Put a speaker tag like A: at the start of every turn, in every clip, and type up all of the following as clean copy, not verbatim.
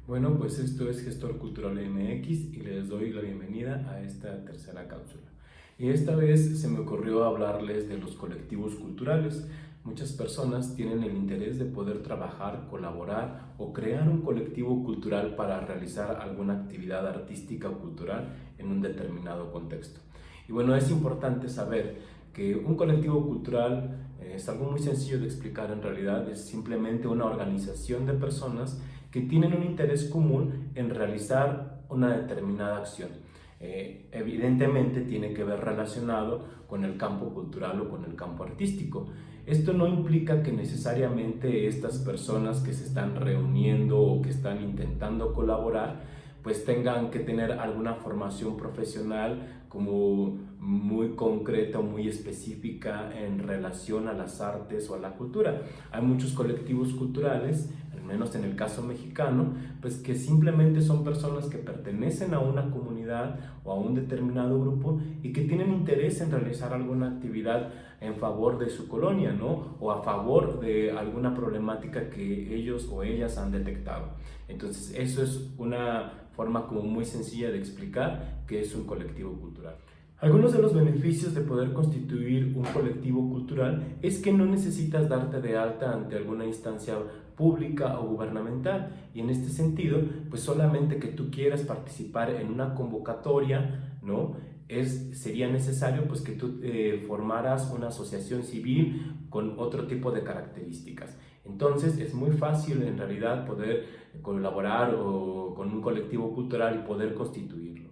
A: Bueno, pues esto es Gestor Cultural MX y les doy la bienvenida a esta tercera cápsula. Y esta vez se me ocurrió hablarles de los colectivos culturales. Muchas personas tienen el interés de poder trabajar, colaborar o crear un colectivo cultural para realizar alguna actividad artística o cultural en un determinado contexto. Y bueno, es importante saber que un colectivo cultural es algo muy sencillo de explicar en realidad, es simplemente una organización de personas que tienen un interés común en realizar una determinada acción. Evidentemente tiene que ver relacionado con el campo cultural o con el campo artístico. Esto no implica que necesariamente estas personas que se están reuniendo o que están intentando colaborar pues tengan que tener alguna formación profesional como muy concreta o muy específica en relación a las artes o a la cultura. Hay muchos colectivos culturales, al menos en el caso mexicano, pues que simplemente son personas que pertenecen a una comunidad o a un determinado grupo y que tienen interés en realizar alguna actividad en favor de su colonia, ¿no? O a favor de alguna problemática que ellos o ellas han detectado. Entonces, eso es una forma como muy sencilla de explicar qué es un colectivo cultural. Algunos de los beneficios de poder constituir un colectivo cultural es que no necesitas darte de alta ante alguna instancia pública o gubernamental, y en este sentido, pues solamente que tú quieras participar en una convocatoria, ¿no? Sería necesario pues que tú formaras una asociación civil con otro tipo de características. Entonces es muy fácil en realidad poder colaborar con un colectivo cultural y poder constituirlo.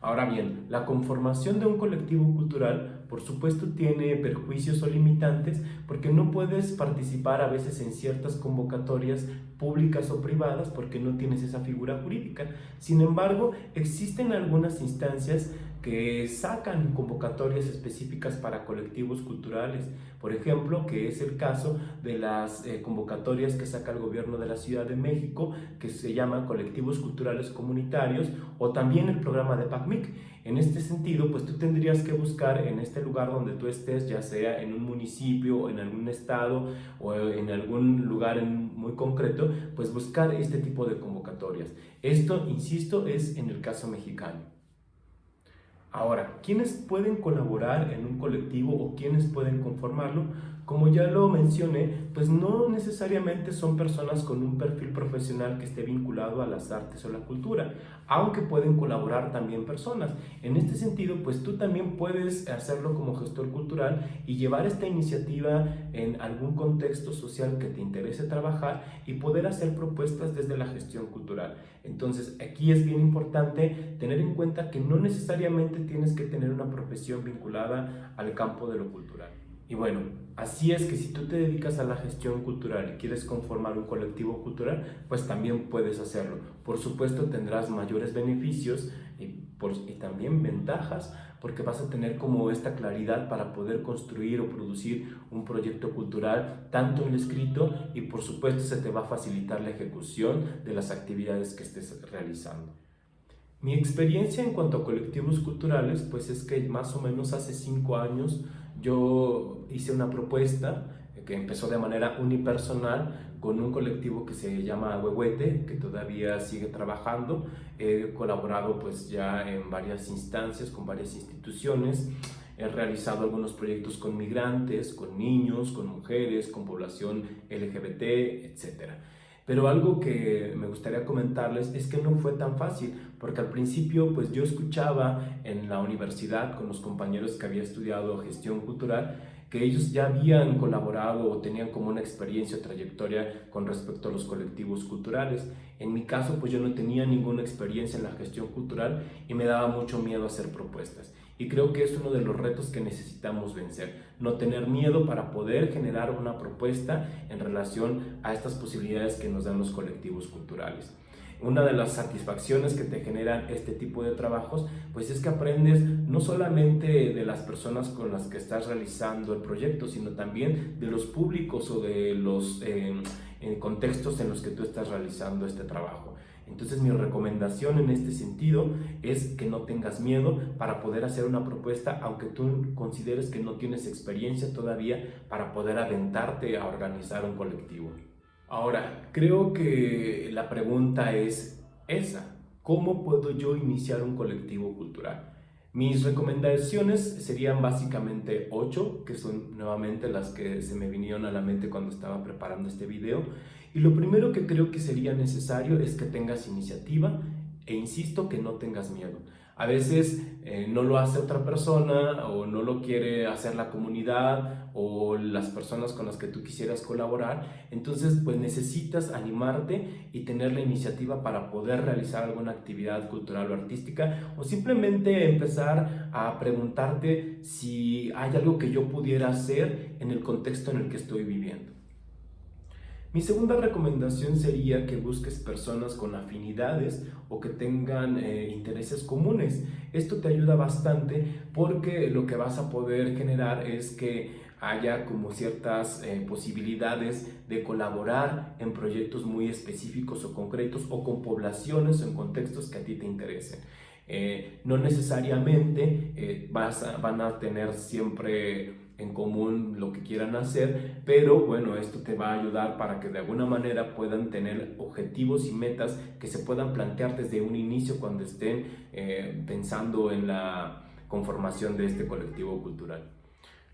A: Ahora bien, la conformación de un colectivo cultural, por supuesto, tiene perjuicios o limitantes porque no puedes participar a veces en ciertas convocatorias públicas o privadas porque no tienes esa figura jurídica. Sin embargo, existen algunas instancias que sacan convocatorias específicas para colectivos culturales. Por ejemplo, que es el caso de las convocatorias que saca el gobierno de la Ciudad de México, que se llaman colectivos culturales comunitarios, o también el programa de PACMIC. En este sentido, pues tú tendrías que buscar en este lugar donde tú estés, ya sea en un municipio, o en algún estado o en algún lugar muy concreto, pues buscar este tipo de convocatorias. Esto, insisto, es en el caso mexicano. Ahora, ¿quiénes pueden colaborar en un colectivo o quiénes pueden conformarlo? Como ya lo mencioné, pues no necesariamente son personas con un perfil profesional que esté vinculado a las artes o la cultura, aunque pueden colaborar también personas. En este sentido, pues tú también puedes hacerlo como gestor cultural y llevar esta iniciativa en algún contexto social que te interese trabajar y poder hacer propuestas desde la gestión cultural. Entonces, aquí es bien importante tener en cuenta que no necesariamente tienes que tener una profesión vinculada al campo de lo cultural. Y bueno, así es que si tú te dedicas a la gestión cultural y quieres conformar un colectivo cultural, pues también puedes hacerlo. Por supuesto, tendrás mayores beneficios y también ventajas, porque vas a tener como esta claridad para poder construir o producir un proyecto cultural, tanto en lo escrito, y por supuesto se te va a facilitar la ejecución de las actividades que estés realizando. Mi experiencia en cuanto a colectivos culturales, pues es que más o menos hace 5 años yo hice una propuesta que empezó de manera unipersonal con un colectivo que se llama Huehuete, que todavía sigue trabajando. He colaborado pues ya en varias instancias, con varias instituciones. He realizado algunos proyectos con migrantes, con niños, con mujeres, con población LGBT, etcétera. Pero algo que me gustaría comentarles es que no fue tan fácil, porque al principio pues yo escuchaba en la universidad con los compañeros que había estudiado gestión cultural que ellos ya habían colaborado o tenían como una experiencia o trayectoria con respecto a los colectivos culturales. En mi caso pues yo no tenía ninguna experiencia en la gestión cultural y me daba mucho miedo hacer propuestas. Y creo que es uno de los retos que necesitamos vencer, no tener miedo para poder generar una propuesta en relación a estas posibilidades que nos dan los colectivos culturales. Una de las satisfacciones que te generan este tipo de trabajos, pues es que aprendes no solamente de las personas con las que estás realizando el proyecto, sino también de los públicos o de los contextos en los que tú estás realizando este trabajo. Entonces mi recomendación en este sentido es que no tengas miedo para poder hacer una propuesta, aunque tú consideres que no tienes experiencia todavía para poder aventarte a organizar un colectivo. Ahora, creo que la pregunta es esa: ¿cómo puedo yo iniciar un colectivo cultural? Mis recomendaciones serían básicamente 8, que son nuevamente las que se me vinieron a la mente cuando estaba preparando este video. Y lo primero que creo que sería necesario es que tengas iniciativa e insisto que no tengas miedo. A veces no lo hace otra persona o no lo quiere hacer la comunidad o las personas con las que tú quisieras colaborar. Entonces pues necesitas animarte y tener la iniciativa para poder realizar alguna actividad cultural o artística, o simplemente empezar a preguntarte si hay algo que yo pudiera hacer en el contexto en el que estoy viviendo. Mi segunda recomendación sería que busques personas con afinidades o que tengan intereses comunes. Esto te ayuda bastante porque lo que vas a poder generar es que haya como ciertas posibilidades de colaborar en proyectos muy específicos o concretos, o con poblaciones o en contextos que a ti te interesen. No necesariamente van a tener siempre en común lo que quieran hacer, pero bueno, esto te va a ayudar para que de alguna manera puedan tener objetivos y metas que se puedan plantear desde un inicio cuando estén pensando en la conformación de este colectivo cultural.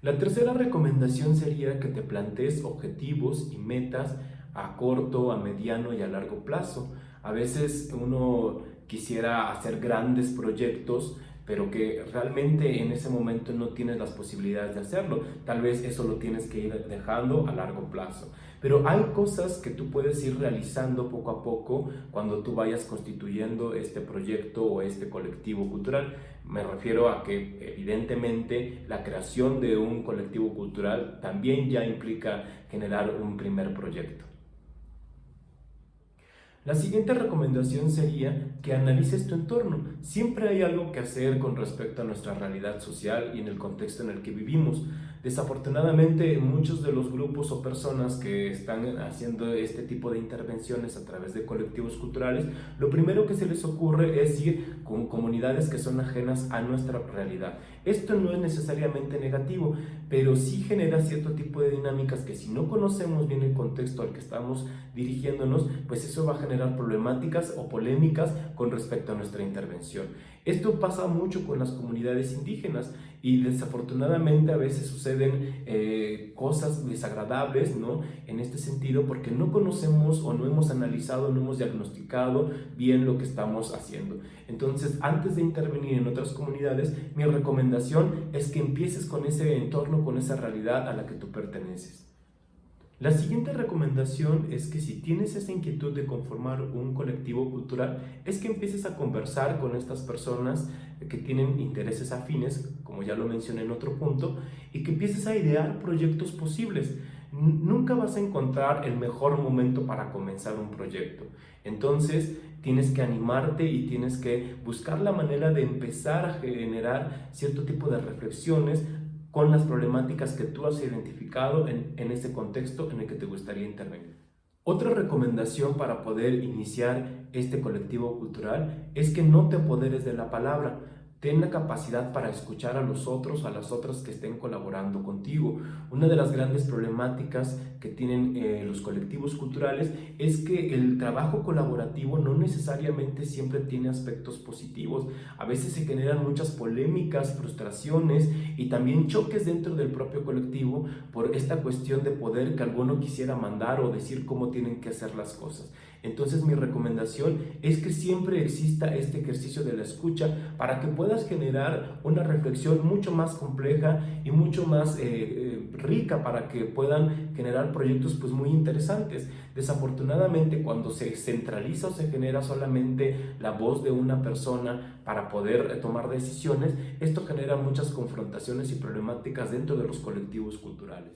A: La tercera recomendación sería que te plantees objetivos y metas a corto, a mediano y a largo plazo. A veces uno quisiera hacer grandes proyectos, pero que realmente en ese momento no tienes las posibilidades de hacerlo. Tal vez eso lo tienes que ir dejando a largo plazo. Pero hay cosas que tú puedes ir realizando poco a poco cuando tú vayas constituyendo este proyecto o este colectivo cultural. Me refiero a que evidentemente la creación de un colectivo cultural también ya implica generar un primer proyecto. La siguiente recomendación sería que analices tu entorno. Siempre hay algo que hacer con respecto a nuestra realidad social y en el contexto en el que vivimos. Desafortunadamente, muchos de los grupos o personas que están haciendo este tipo de intervenciones a través de colectivos culturales, lo primero que se les ocurre es ir con comunidades que son ajenas a nuestra realidad. Esto no es necesariamente negativo, pero sí genera cierto tipo de dinámicas que, si no conocemos bien el contexto al que estamos dirigiéndonos, pues eso va a generar problemáticas o polémicas con respecto a nuestra intervención. Esto pasa mucho con las comunidades indígenas y desafortunadamente a veces suceden cosas desagradables, ¿no? En este sentido, porque no conocemos o no hemos analizado, no hemos diagnosticado bien lo que estamos haciendo. Entonces, antes de intervenir en otras comunidades, mi recomendación es que empieces con ese entorno, con esa realidad a la que tú perteneces. La siguiente recomendación es que si tienes esa inquietud de conformar un colectivo cultural, es que empieces a conversar con estas personas que tienen intereses afines, como ya lo mencioné en otro punto, y que empieces a idear proyectos posibles. Nunca vas a encontrar el mejor momento para comenzar un proyecto. Entonces, tienes que animarte y tienes que buscar la manera de empezar a generar cierto tipo de reflexiones con las problemáticas que tú has identificado en ese contexto en el que te gustaría intervenir. Otra recomendación para poder iniciar este colectivo cultural es que no te apoderes de la palabra. Ten la capacidad para escuchar a los otros, a las otras que estén colaborando contigo. Una de las grandes problemáticas que tienen los colectivos culturales es que el trabajo colaborativo no necesariamente siempre tiene aspectos positivos. A veces se generan muchas polémicas, frustraciones y también choques dentro del propio colectivo por esta cuestión de poder que alguno quisiera mandar o decir cómo tienen que hacer las cosas. Entonces mi recomendación es que siempre exista este ejercicio de la escucha para que puedas generar una reflexión mucho más compleja y mucho más rica, para que puedan generar proyectos pues muy interesantes. Desafortunadamente, cuando se centraliza o se genera solamente la voz de una persona para poder tomar decisiones, esto genera muchas confrontaciones y problemáticas dentro de los colectivos culturales.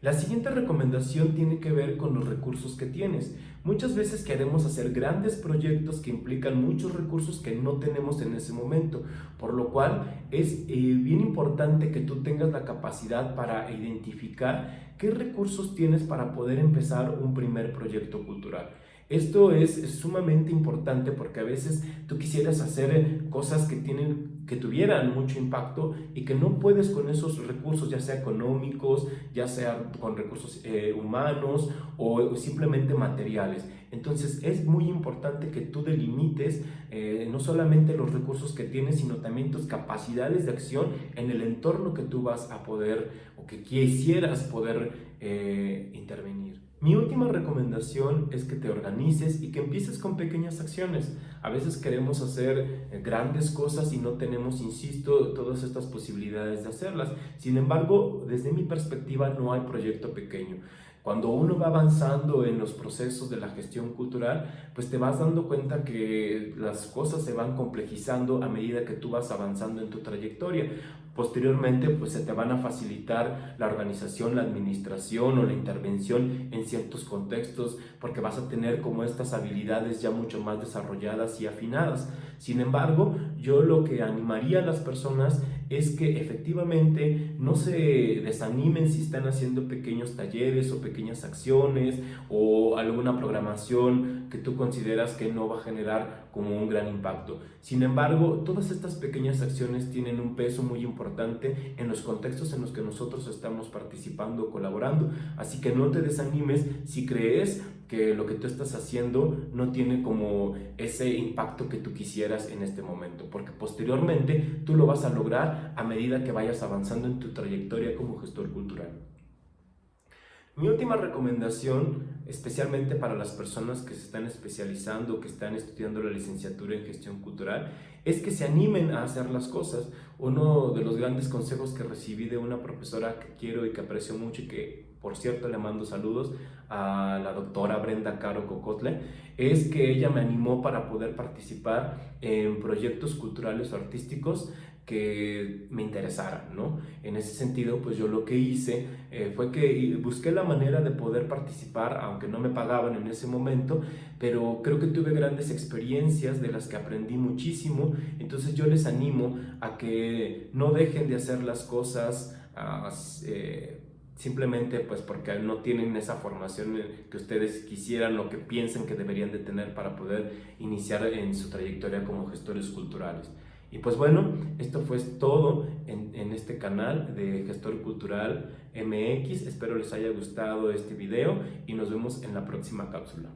A: La siguiente recomendación tiene que ver con los recursos que tienes. Muchas veces queremos hacer grandes proyectos que implican muchos recursos que no tenemos en ese momento, por lo cual es bien importante que tú tengas la capacidad para identificar qué recursos tienes para poder empezar un primer proyecto cultural. Esto es sumamente importante porque a veces tú quisieras hacer cosas que tuvieran mucho impacto y que no puedes con esos recursos, ya sea económicos, ya sea con recursos humanos o simplemente materiales. Entonces es muy importante que tú delimites no solamente los recursos que tienes, sino también tus capacidades de acción en el entorno que tú vas a poder o que quisieras poder intervenir. Mi última recomendación es que te organices y que empieces con pequeñas acciones. A veces queremos hacer grandes cosas y no tenemos, insisto, todas estas posibilidades de hacerlas. Sin embargo, desde mi perspectiva no hay proyecto pequeño. Cuando uno va avanzando en los procesos de la gestión cultural, pues te vas dando cuenta que las cosas se van complejizando a medida que tú vas avanzando en tu trayectoria. Posteriormente, pues se te van a facilitar la organización, la administración o la intervención en ciertos contextos, porque vas a tener como estas habilidades ya mucho más desarrolladas y afinadas. Sin embargo, yo lo que animaría a las personas es que efectivamente no se desanimen si están haciendo pequeños talleres o pequeñas acciones o alguna programación que tú consideras que no va a generar como un gran impacto. Sin embargo, todas estas pequeñas acciones tienen un peso muy importante en los contextos en los que nosotros estamos participando o colaborando. Así que no te desanimes si crees que lo que tú estás haciendo no tiene como ese impacto que tú quisieras en este momento, porque posteriormente tú lo vas a lograr a medida que vayas avanzando en tu trayectoria como gestor cultural. Mi última recomendación, especialmente para las personas que se están especializando, que están estudiando la licenciatura en gestión cultural, es que se animen a hacer las cosas. Uno de los grandes consejos que recibí de una profesora que quiero y que aprecio mucho y que, por cierto, le mando saludos a la doctora Brenda Caro Cocotle, es que ella me animó para poder participar en proyectos culturales o artísticos que me interesaran, ¿no? En ese sentido, pues yo lo que hice fue que busqué la manera de poder participar, aunque no me pagaban en ese momento, pero creo que tuve grandes experiencias de las que aprendí muchísimo. Entonces yo les animo a que no dejen de hacer las cosas simplemente pues porque no tienen esa formación que ustedes quisieran o que piensen que deberían de tener para poder iniciar en su trayectoria como gestores culturales. Y pues bueno, esto fue todo en este canal de Gestor Cultural MX. Espero les haya gustado este video y nos vemos en la próxima cápsula.